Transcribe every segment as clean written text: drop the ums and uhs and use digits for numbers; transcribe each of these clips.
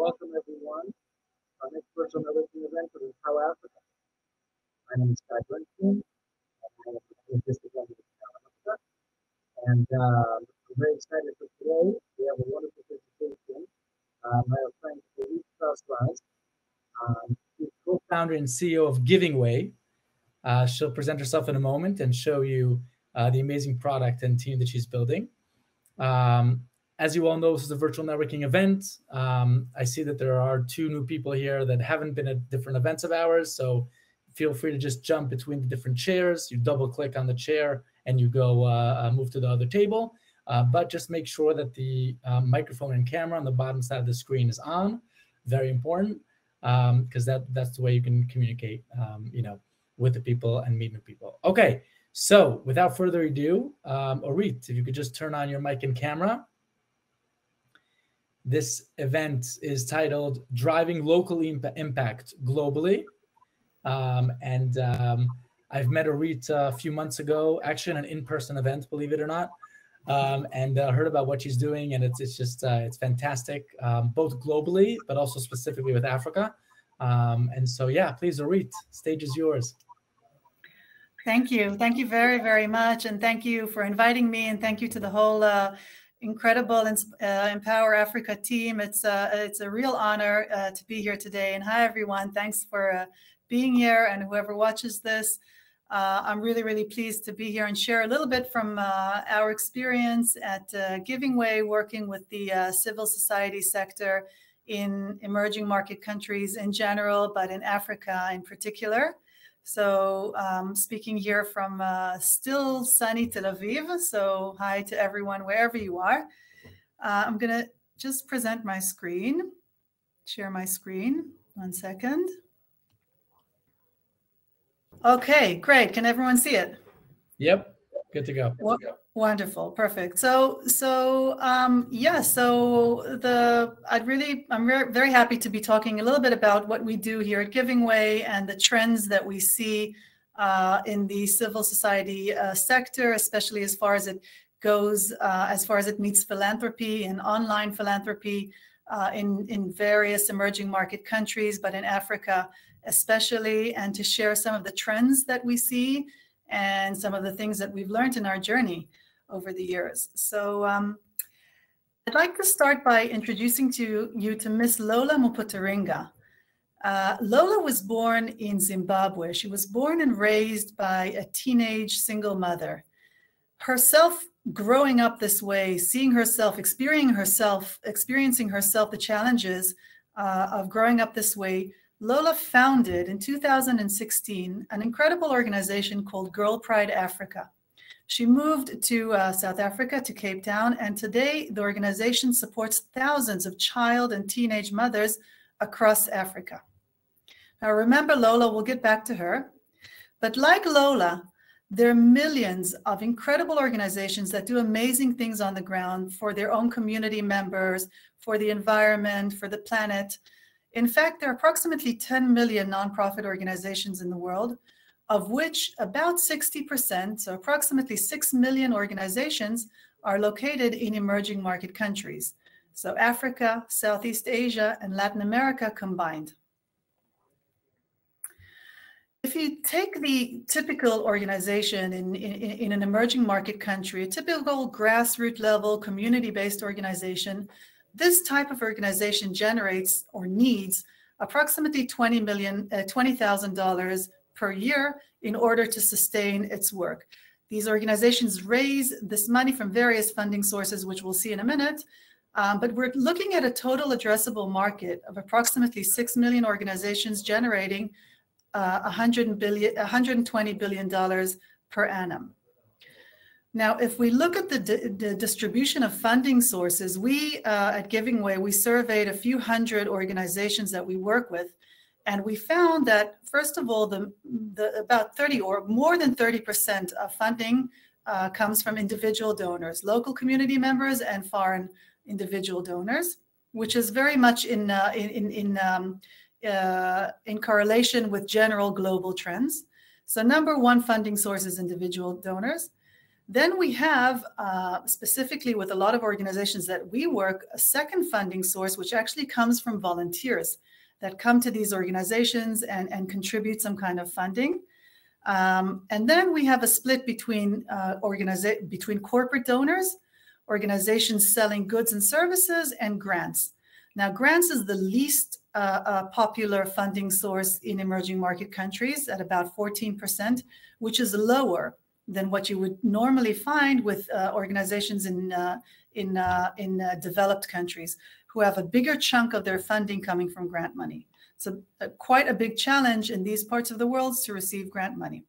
welcome everyone. Our next virtual networking event for the Power Africa. My name is Guy Bernstein. I'm this event in South Africa. And I'm very excited for today. We have a wonderful presentation by our friend Orit Strauss Raz. She's co-founder and CEO of GivingWay. She'll present herself in a moment and show you the amazing product and team that she's building. As you all know, this is a virtual networking event. I see that there are 2 new people here that haven't been at different events of ours, so feel free to just jump between the different chairs. You double click on the chair and you go move to the other table. But just make sure that the microphone and camera on the bottom side of the screen is on. Very important, because that's the way you can communicate, with the people and meet new people. Okay, so without further ado, Orit, if you could just turn on your mic and camera. This event is titled Driving Local Impact Globally. I've met Orit a few months ago, actually in an in-person event, believe it or not, and heard about what she's doing, and it's fantastic, both globally, but also specifically with Africa. And so, yeah, please, Orit, stage is yours. Thank you. Thank you very, very much. And thank you for inviting me. And thank you to the whole incredible Empower Africa team. It's a real honor to be here today. And hi, everyone. Thanks for being here, and whoever watches this. I'm really, really pleased to be here and share a little bit from our experience at GivingWay, working with the civil society sector in emerging market countries in general, but in Africa in particular. So speaking here from still sunny Tel Aviv. So hi to everyone, wherever you are. I'm going to just present my screen, share my screen. 1 second. Okay, great. Can everyone see it? Yep, good to go. Wonderful, perfect. I'm very happy to be talking a little bit about what we do here at GivingWay and the trends that we see in the civil society sector, especially as far as it goes, as far as it meets philanthropy and online philanthropy in various emerging market countries, but in Africa especially, and to share some of the trends that we see and some of the things that we've learned in our journey over the years. So I'd like to start by introducing you to Miss Lola Muputaringa. Lola was born in Zimbabwe. She was born and raised by a teenage single mother. Herself growing up this way, seeing herself, experiencing herself the challenges of growing up this way, Lola founded in 2016 an incredible organization called Girl Pride Africa. She moved to South Africa, to Cape Town, and today the organization supports thousands of child and teenage mothers across Africa. Now remember Lola, we'll get back to her, but like Lola, there are millions of incredible organizations that do amazing things on the ground for their own community members, for the environment, for the planet. In fact, there are approximately 10 million nonprofit organizations in the world, of which about 60%, so approximately 6 million organizations, are located in emerging market countries. So Africa, Southeast Asia, and Latin America combined. If you take the typical organization in an emerging market country, a typical grassroots level, community-based organization, this type of organization generates or needs approximately $20,000 per year in order to sustain its work. These organizations raise this money from various funding sources, which we'll see in a minute, but we're looking at a total addressable market of approximately 6 million organizations generating $120 billion per annum. Now, if we look at the distribution of funding sources, we at GivingWay, we surveyed a few hundred organizations that we work with, and we found that, first of all, about 30 or more than 30% of funding comes from individual donors, local community members and foreign individual donors, which is very much in correlation with general global trends. So number one funding source is individual donors. Then we have, specifically with a lot of organizations that we work, a second funding source, which actually comes from volunteers that come to these organizations and contribute some kind of funding. And then we have a split between between corporate donors, organizations selling goods and services, and grants. Now, grants is the least popular funding source in emerging market countries at about 14%, which is lower than what you would normally find with organizations in developed countries who have a bigger chunk of their funding coming from grant money. So quite a big challenge in these parts of the world to receive grant money.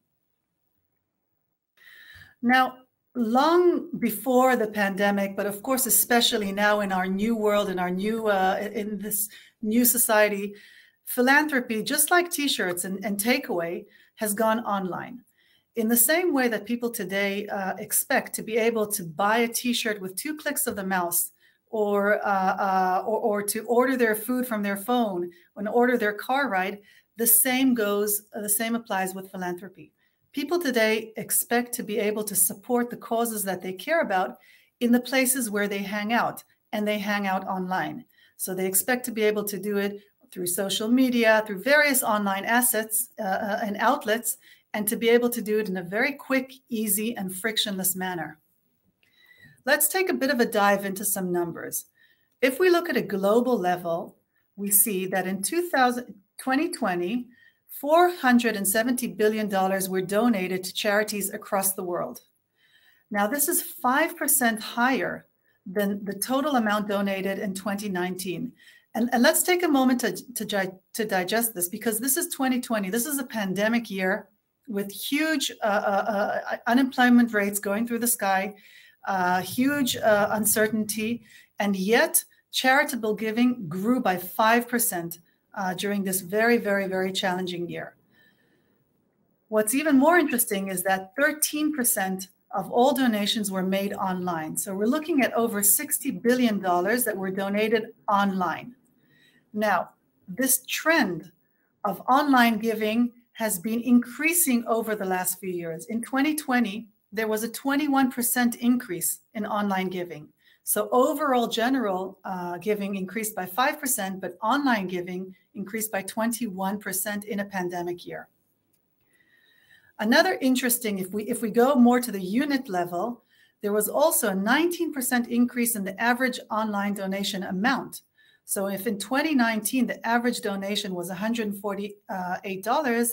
Now, long before the pandemic, but of course, especially now in our new world, in our new, in this new society, philanthropy, just like T-shirts and takeaway, has gone online. In the same way that people today expect to be able to buy a T-shirt with 2 clicks of the mouse, or to order their food from their phone, and order their car ride, the same applies with philanthropy. People today expect to be able to support the causes that they care about in the places where they hang out, and they hang out online. So they expect to be able to do it through social media, through various online assets and outlets, and to be able to do it in a very quick, easy, and frictionless manner. Let's take a bit of a dive into some numbers. If we look at a global level, we see that in 2020, $470 billion were donated to charities across the world. Now, this is 5% higher than the total amount donated in 2019. And let's take a moment to digest this, because this is 2020. This is a pandemic year with huge unemployment rates going through the sky, huge uncertainty, and yet charitable giving grew by 5% during this very, very, very challenging year. What's even more interesting is that 13% of all donations were made online. So we're looking at over $60 billion that were donated online. Now, this trend of online giving has been increasing over the last few years. In 2020, there was a 21% increase in online giving. So overall general giving increased by 5%, but online giving increased by 21% in a pandemic year. Another interesting, if we go more to the unit level, there was also a 19% increase in the average online donation amount. So if in 2019, the average donation was $148,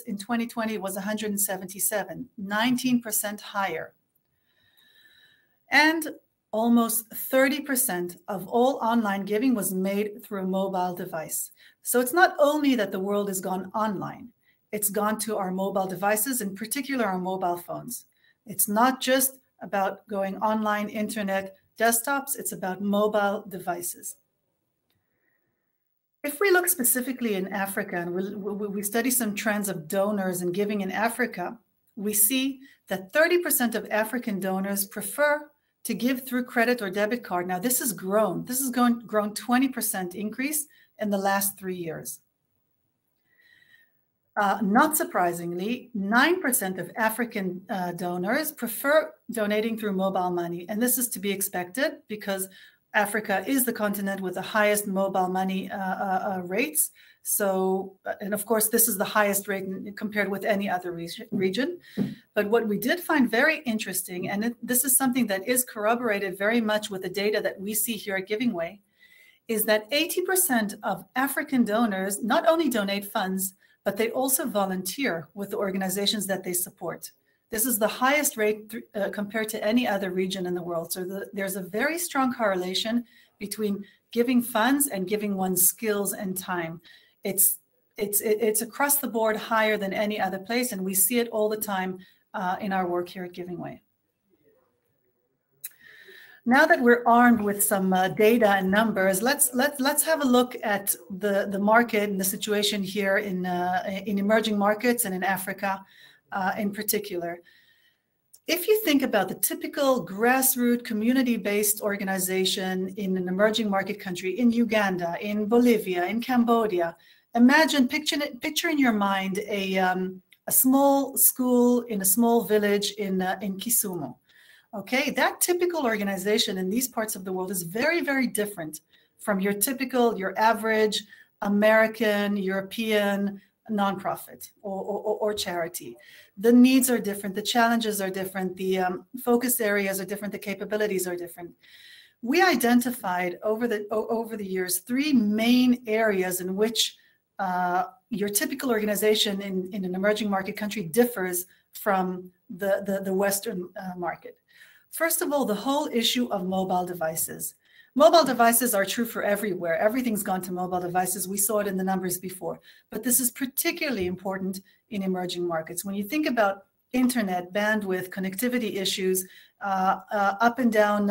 in 2020, it was $177, 19% higher. And almost 30% of all online giving was made through a mobile device. So it's not only that the world has gone online, it's gone to our mobile devices, in particular our mobile phones. It's not just about going online, internet, desktops, it's about mobile devices. If we look specifically in Africa, and we study some trends of donors and giving in Africa, we see that 30% of African donors prefer to give through credit or debit card. Now, this has grown. This has grown 20% increase in the last 3 years. Not surprisingly, 9% of African donors prefer donating through mobile money. And this is to be expected because Africa is the continent with the highest mobile money rates. So, and of course, this is the highest rate compared with any other region. But what we did find very interesting, and this is something that is corroborated very much with the data that we see here at GivingWay, is that 80% of African donors not only donate funds, but they also volunteer with the organizations that they support. This is the highest rate compared to any other region in the world. So there's a very strong correlation between giving funds and giving one's skills and time. It's across the board higher than any other place, and we see it all the time in our work here at GivingWay. Now that we're armed with some data and numbers, let's have a look at the market and the situation here in emerging markets and in Africa in particular. If you think about the typical grassroots community-based organization in an emerging market country, in Uganda, in Bolivia, in Cambodia, picture in your mind a small school in a small village in Kisumu. Okay, that typical organization in these parts of the world is very, very different from your typical, your average American, European nonprofit or charity. The needs are different, the challenges are different, the focus areas are different, the capabilities are different. We identified over the years 3 main areas in which your typical organization in an emerging market country differs from the Western market. First of all, the whole issue of mobile devices. Mobile devices are true for everywhere. Everything's gone to mobile devices. We saw it in the numbers before, but this is particularly important in emerging markets. When you think about internet, bandwidth, connectivity issues, up and down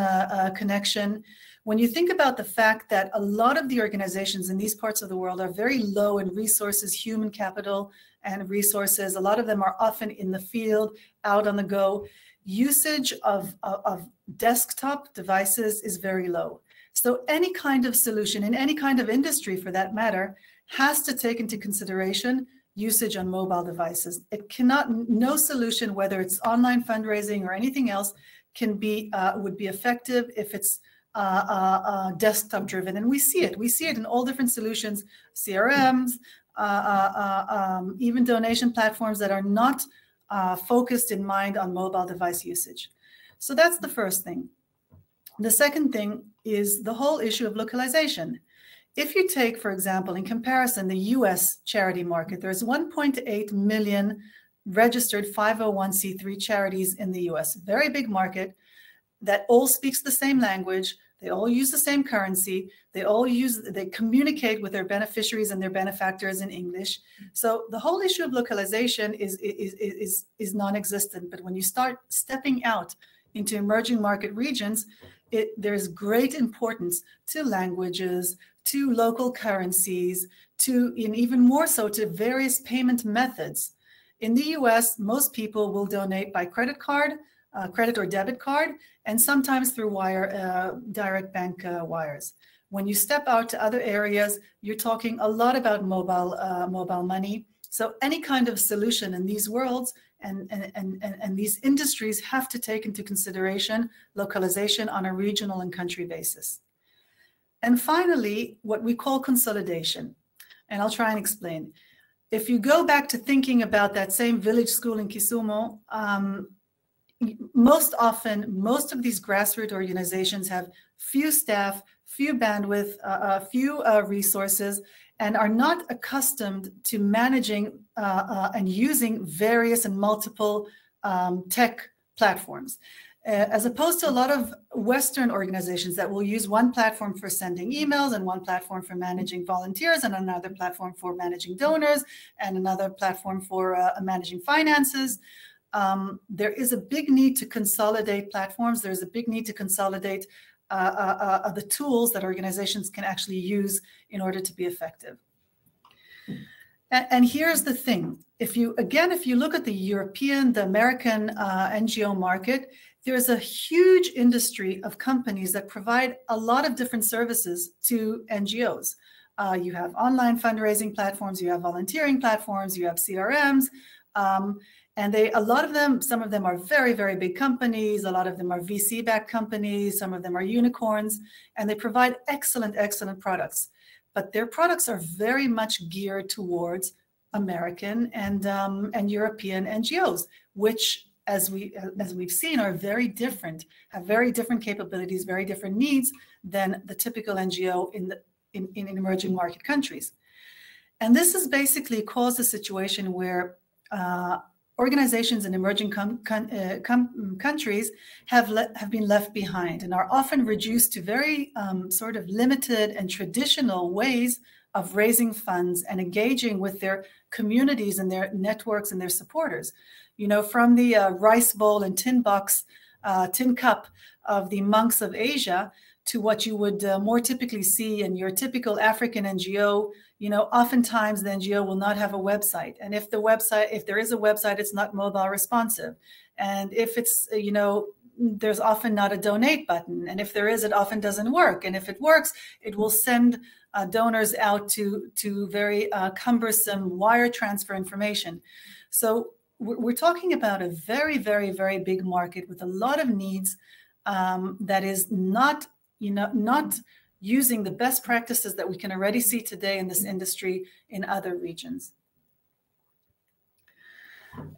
connection, when you think about the fact that a lot of the organizations in these parts of the world are very low in resources, human capital and resources, a lot of them are often in the field, out on the go, usage of desktop devices is very low. So any kind of solution in any kind of industry, for that matter, has to take into consideration usage on mobile devices. It cannot, no solution, whether it's online fundraising or anything else, can be would be effective if it's desktop driven. And we see it in all different solutions, CRMs, even donation platforms that are not focused in mind on mobile device usage. So that's the first thing. The second thing is the whole issue of localization. If you take, for example, in comparison, the US charity market, there's 1.8 million registered 501c3 charities in the US, very big market that all speaks the same language. They all use the same currency. They communicate with their beneficiaries and their benefactors in English. So the whole issue of localization is non-existent. But when you start stepping out into emerging market regions, there's great importance to languages, to local currencies, and even more so to various payment methods. In the US, most people will donate by credit card, credit or debit card, and sometimes through direct bank wires. When you step out to other areas, you're talking a lot about mobile money. So any kind of solution in these worlds and these industries have to take into consideration localization on a regional and country basis. And finally, what we call consolidation. And I'll try and explain. If you go back to thinking about that same village school in Kisumu, most often, most of these grassroots organizations have few staff, few bandwidth, few resources, and are not accustomed to managing and using various and multiple tech platforms. As opposed to a lot of Western organizations that will use one platform for sending emails and one platform for managing volunteers and another platform for managing donors and another platform for managing finances. There is a big need to consolidate platforms. There's a big need to consolidate the tools that organizations can actually use in order to be effective. And here's the thing. If you look at the European, the American NGO market, there's a huge industry of companies that provide a lot of different services to NGOs. You have online fundraising platforms, you have volunteering platforms, you have CRMs, and a lot of them, some of them are very, very big companies, a lot of them are VC-backed companies, some of them are unicorns, and they provide excellent, excellent products. But their products are very much geared towards American and European NGOs, which, as we've seen, are very different, have very different capabilities, very different needs than the typical NGO in emerging market countries. And this has basically caused a situation where organizations in emerging countries have been left behind and are often reduced to very sort of limited and traditional ways of raising funds and engaging with their communities and their networks and their supporters. You know, from the rice bowl and tin cup of the monks of Asia to what you would more typically see in your typical African NGO. You know, oftentimes the NGO will not have a website. And if there is a website, it's not mobile responsive. And if it's, you know, there's often not a donate button. And if there is, it often doesn't work. And if it works, it will send donors out to very cumbersome wire transfer information. So we're talking about a very, very, very big market with a lot of needs that is not, not using the best practices that we can already see today in this industry in other regions.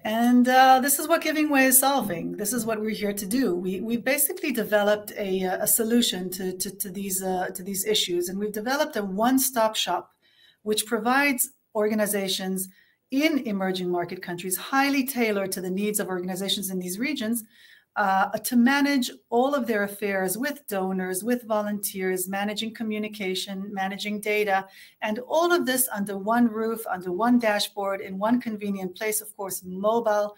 And this is what GivingWay is solving. This is what we're here to do. We basically developed a solution to these issues, and we've developed a one-stop shop, which provides organizations in emerging market countries, highly tailored to the needs of organizations in these regions, to manage all of their affairs with donors, with volunteers, managing communication, managing data, and all of this under one roof, under one dashboard, in one convenient place. Of course, mobile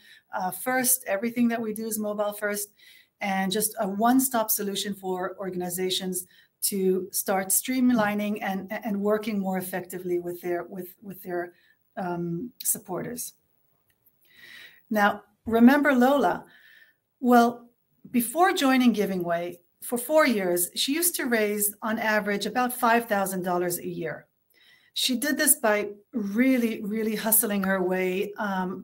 first. Everything that we do is mobile first, and just a one-stop solution for organizations to start streamlining and working more effectively with their supporters. Now, remember Lola. Well, before joining GivingWay, for 4 years, she used to raise on average about $5,000 a year. She did this by really, really hustling her way,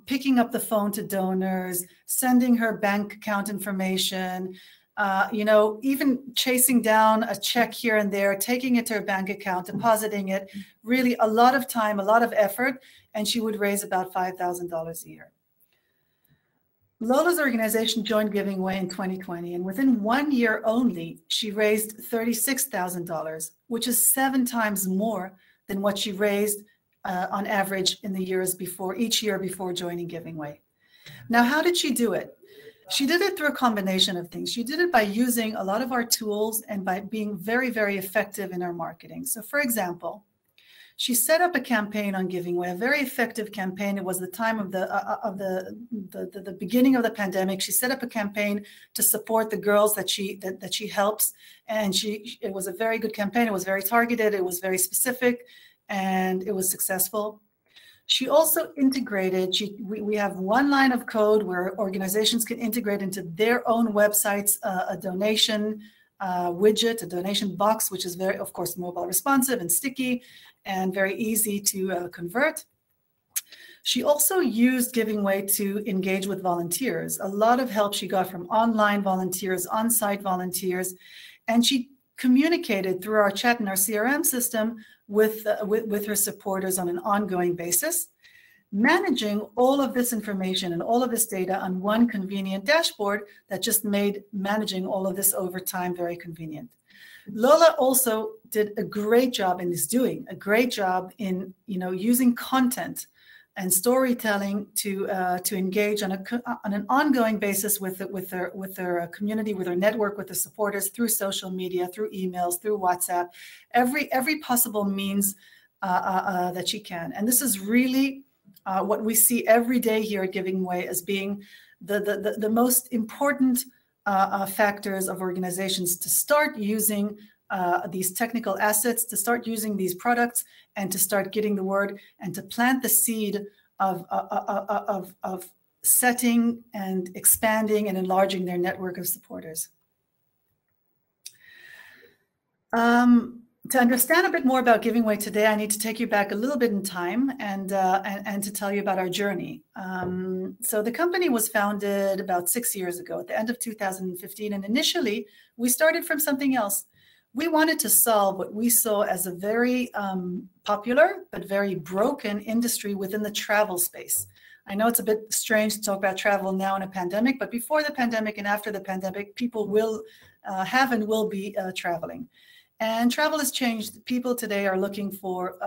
picking up the phone to donors, sending her bank account information, even chasing down a check here and there, taking it to her bank account, depositing it, really a lot of time, a lot of effort, and she would raise about $5,000 a year. Lola's organization joined GivingWay in 2020, and within 1 year only, she raised $36,000, which is 7 times more than what she raised on average in the years before, each year before joining GivingWay. Now, how did she do it? She did it through a combination of things. She did it by using a lot of our tools and by being very, very effective in our marketing. So, for example, she set up a campaign on GivingWay, a very effective campaign. It was the time of the beginning of the pandemic. She set up a campaign to support the girls that she helps, and it was a very good campaign. It was very targeted. It was very specific, and it was successful. She also integrated. We have one line of code where organizations can integrate into their own websites a donation widget, a donation box, which is very, of course, mobile responsive and sticky, and very easy to convert. She also used GivingWay to engage with volunteers. A lot of help she got from online volunteers, on-site volunteers, and she communicated through our chat and our CRM system with her supporters on an ongoing basis, managing all of this information and all of this data on one convenient dashboard that just made managing all of this over time very convenient. Lola also did a great job and is doing a great job in using content and storytelling to engage on an ongoing basis with their community, with their network, with the supporters through social media, through emails, through WhatsApp, every possible means that she can. And this is really what we see every day here at GivingWay as being the most important factors of organizations to start using these technical assets, to start using these products, and to start getting the word and to plant the seed of setting and expanding and enlarging their network of supporters. To understand a bit more about GivingWay today, I need to take you back a little bit in time and to tell you about our journey. So the company was founded about 6 years ago at the end of 2015. And initially, we started from something else. We wanted to solve what we saw as a very popular but very broken industry within the travel space. I know it's a bit strange to talk about travel now in a pandemic, but before the pandemic and after the pandemic, people will have and will be traveling. And travel has changed. People today are looking for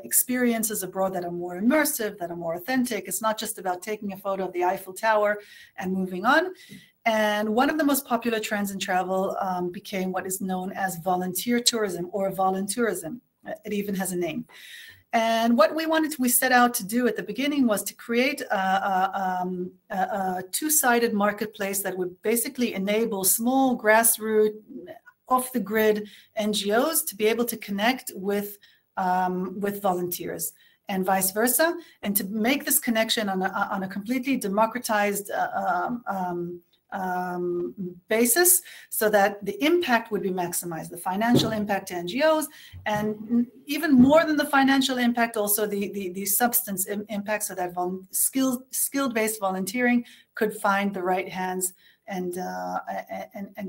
experiences abroad that are more immersive, that are more authentic. It's not just about taking a photo of the Eiffel Tower and moving on. And one of the most popular trends in travel became what is known as volunteer tourism or voluntourism. It even has a name. And what we set out to do at the beginning was to create a two-sided marketplace that would basically enable small grassroots, off-the-grid NGOs to be able to connect with volunteers and vice versa, and to make this connection on a completely democratized basis, so that the impact would be maximized, the financial impact to NGOs, and even more than the financial impact, also the substance impact, so that skill-based volunteering could find the right hands, and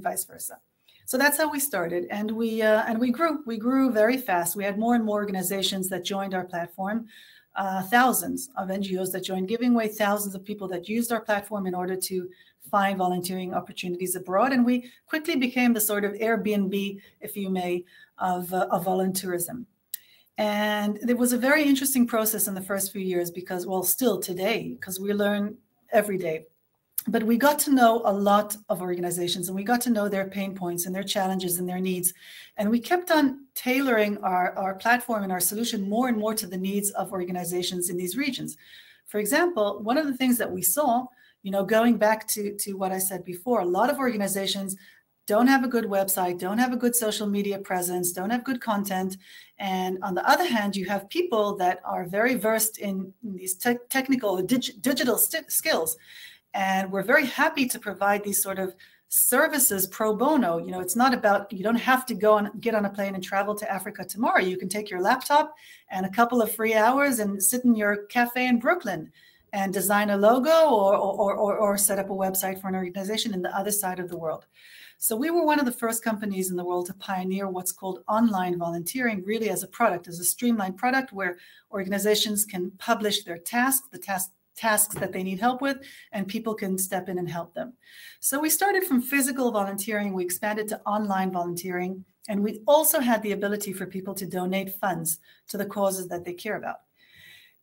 vice versa. So that's how we started, and we grew. We grew very fast. We had more and more organizations that joined our platform. Thousands of NGOs that joined GivingWay, thousands of people that used our platform in order to find volunteering opportunities abroad. And we quickly became the sort of Airbnb, if you may, of volunteerism. And it was a very interesting process in the first few years because, well, still today, because we learn every day. But we got to know a lot of organizations, and we got to know their pain points and their challenges and their needs. And we kept on tailoring our platform and our solution more and more to the needs of organizations in these regions. For example, one of the things that we saw, going back to what I said before, a lot of organizations don't have a good website, don't have a good social media presence, don't have good content. And on the other hand, you have people that are very versed in these technical digital skills. And we're very happy to provide these sort of services pro bono. It's not about, you don't have to go and get on a plane and travel to Africa tomorrow. You can take your laptop and a couple of free hours and sit in your cafe in Brooklyn and design a logo or set up a website for an organization in the other side of the world. So we were one of the first companies in the world to pioneer what's called online volunteering, really as a product, as a streamlined product where organizations can publish their tasks, tasks that they need help with, and people can step in and help them. So we started from physical volunteering, we expanded to online volunteering, and we also had the ability for people to donate funds to the causes that they care about.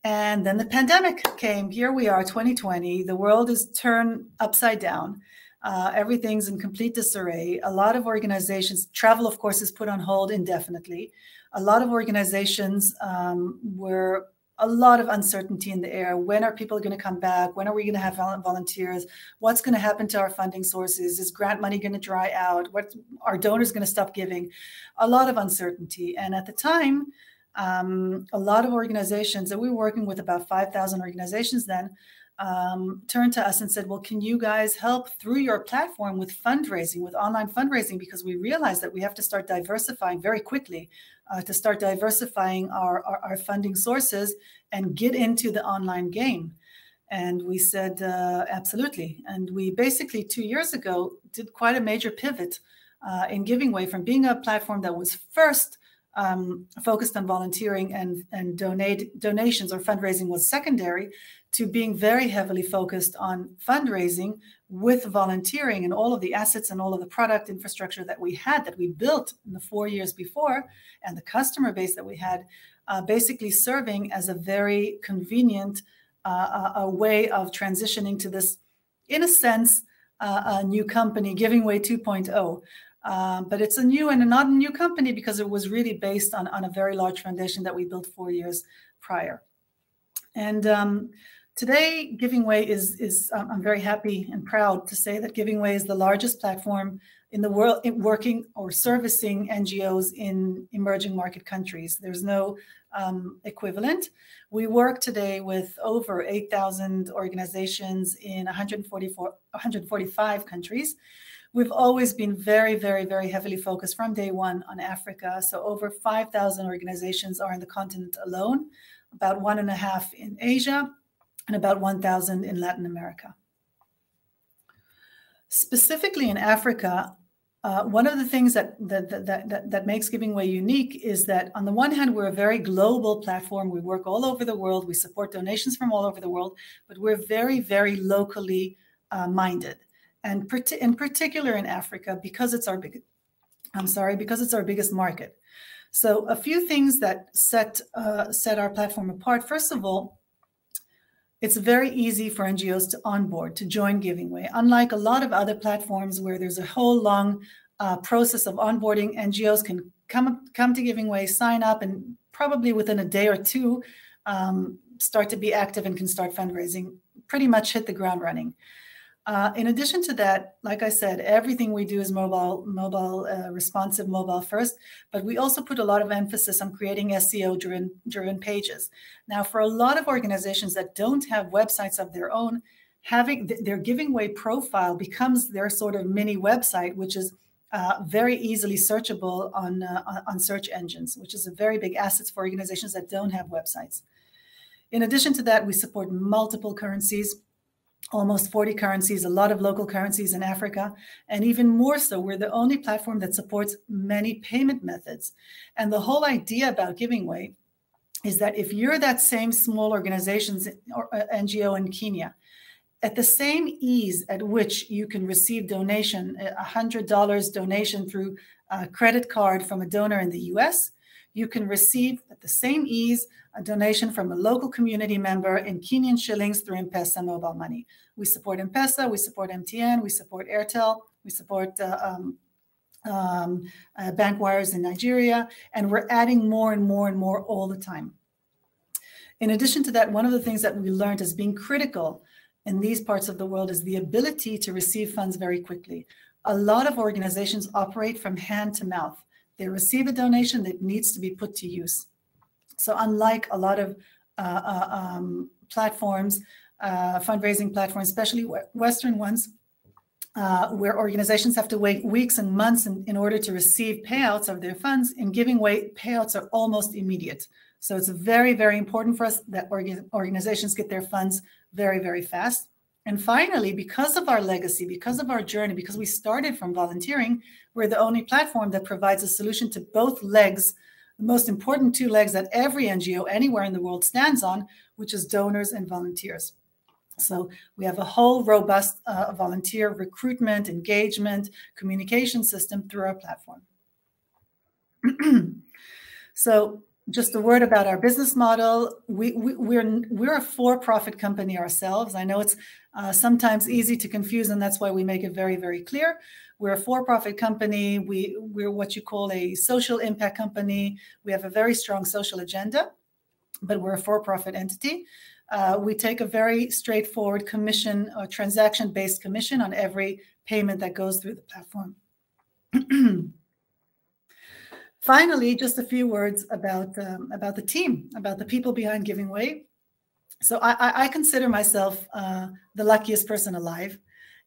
And then the pandemic came. Here we are, 2020. The world is turned upside down. Everything's in complete disarray. A lot of organizations, travel, of course, is put on hold indefinitely. A lot of organizations were a lot of uncertainty in the air. When are people going to come back? When are we going to have volunteers? What's going to happen to our funding sources? Is grant money going to dry out? What are donors going to stop giving? A lot of uncertainty. And at the time, a lot of organizations, and we were working with about 5,000 organizations then, turned to us and said, well, can you guys help through your platform with fundraising, with online fundraising? Because we realized that we have to start diversifying very quickly, to start diversifying our funding sources and get into the online game. And we said, absolutely. And we basically 2 years ago did quite a major pivot in GivingWay from being a platform that was first focused on volunteering and donations or fundraising was secondary, to being very heavily focused on fundraising with volunteering and all of the assets and all of the product infrastructure that we had, that we built in the 4 years before, and the customer base that we had, basically serving as a very convenient a way of transitioning to this, in a sense, a new company, GivingWay 2.0. But it's a new and not a new company because it was really based on a very large foundation that we built 4 years prior. And today, GivingWay is I'm very happy and proud to say that GivingWay is the largest platform in the world working or servicing NGOs in emerging market countries. There's no equivalent. We work today with over 8,000 organizations in 145 countries. We've always been very, very, very heavily focused from day one on Africa. So over 5,000 organizations are in the continent alone, about 1.5 in Asia, and about 1,000 in Latin America. Specifically in Africa, one of the things that makes GivingWay unique is that on the one hand, we're a very global platform. We work all over the world. We support donations from all over the world, but we're very, very locally minded. And in particular in Africa, because it's our biggest market. So a few things that set our platform apart. First of all, it's very easy for NGOs to onboard, to join GivingWay. Unlike a lot of other platforms where there's a whole long process of onboarding, NGOs can come to GivingWay, sign up, and probably within a day or two start to be active and can start fundraising, pretty much hit the ground running. In addition to that, like I said, everything we do is mobile responsive, mobile first, but we also put a lot of emphasis on creating SEO-driven pages. Now, for a lot of organizations that don't have websites of their own, having their GivingWay profile becomes their sort of mini website, which is very easily searchable on search engines, which is a very big asset for organizations that don't have websites. In addition to that, we support multiple currencies, almost 40 currencies, a lot of local currencies in Africa, and even more so, we're the only platform that supports many payment methods. And the whole idea about GivingWay is that if you're that same small organizations or NGO in Kenya, at the same ease at which you can receive donation, $100 donation through a credit card from a donor in the US, you can receive at the same ease a donation from a local community member in Kenyan shillings through M-Pesa mobile money. We support M-Pesa, we support MTN, we support Airtel, we support bank wires in Nigeria, and we're adding more and more and more all the time. In addition to that, one of the things that we learned as being critical in these parts of the world is the ability to receive funds very quickly. A lot of organizations operate from hand to mouth. They receive a donation that needs to be put to use. So unlike a lot of platforms, fundraising platforms, especially Western ones, where organizations have to wait weeks and months in order to receive payouts of their funds, in GivingWay, payouts are almost immediate. So it's very, very important for us that organizations get their funds very, very fast. And finally, because of our legacy, because of our journey, because we started from volunteering, we're the only platform that provides a solution to both legs, the most important two legs that every NGO anywhere in the world stands on, which is donors and volunteers. So we have a whole robust volunteer recruitment, engagement, communication system through our platform. So just a word about our business model. We're a for-profit company ourselves. I know it's sometimes easy to confuse, and that's why we make it very, very clear. We're a for-profit company. We're what you call a social impact company. We have a very strong social agenda, but we're a for-profit entity. We take a very straightforward commission or transaction-based commission on every payment that goes through the platform. Finally, just a few words about the team, about the people behind GivingWay. So I consider myself the luckiest person alive,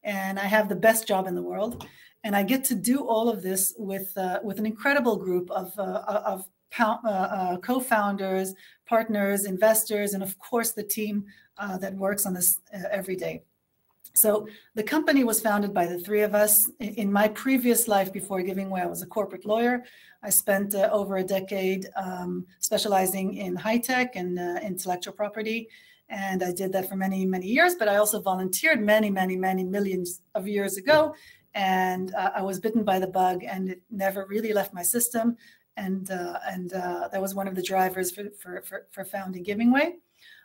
and I have the best job in the world. And I get to do all of this with an incredible group of co-founders, partners, investors, and of course the team that works on this every day. So the company was founded by the three of us. In my previous life before GivingWay, I was a corporate lawyer. I spent over a decade specializing in high tech and intellectual property. And I did that for many, many years, but I also volunteered many, many, many millions of years ago. And I was bitten by the bug, and it never really left my system. And that was one of the drivers for founding GivingWay.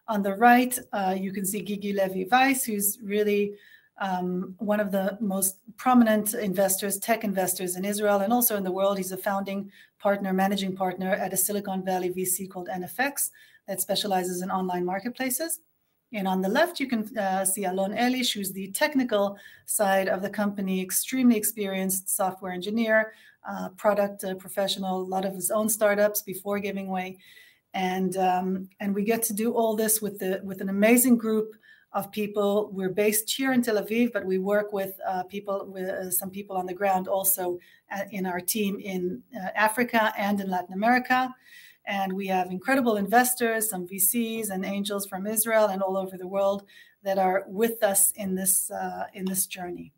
On the right, you can see Gigi Levy-Weiss, who's really one of the most prominent investors, tech investors in Israel and also in the world. He's a founding partner, managing partner at a Silicon Valley VC called NFX that specializes in online marketplaces. And on the left, you can see Alon Elish, who's the technical side of the company, extremely experienced software engineer, product professional, a lot of his own startups before GivingWay. And we get to do all this with an amazing group of people. We're based here in Tel Aviv, but we work with some people on the ground also in our team in Africa and in Latin America. And we have incredible investors, some VCs and angels from Israel and all over the world that are with us in this journey.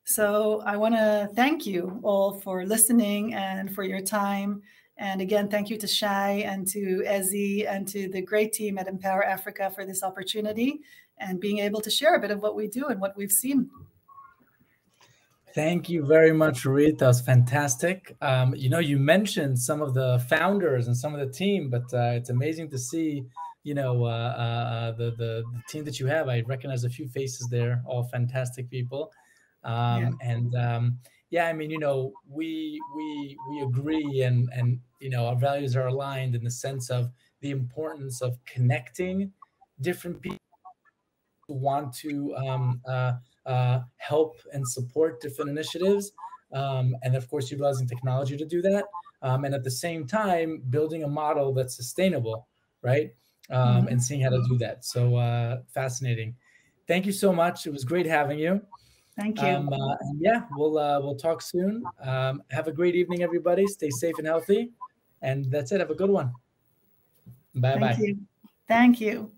So I want to thank you all for listening and for your time. And again, thank you to Shai and to Ezi and to the great team at Empower Africa for this opportunity and being able to share a bit of what we do and what we've seen. Thank you very much, Orit. That was fantastic. You mentioned some of the founders and some of the team, but it's amazing to see, the team that you have. I recognize a few faces there, all fantastic people. We agree and our values are aligned in the sense of the importance of connecting different people who want to help and support different initiatives, and of course utilizing technology to do that, and at the same time building a model that's sustainable, right? And seeing how to do that. So fascinating. thank you so much. It was great having you. Thank you. And yeah, we'll talk soon. Have a great evening, everybody. Stay safe and healthy. And that's it. Have a good one. Bye-bye. Thank you. Thank you.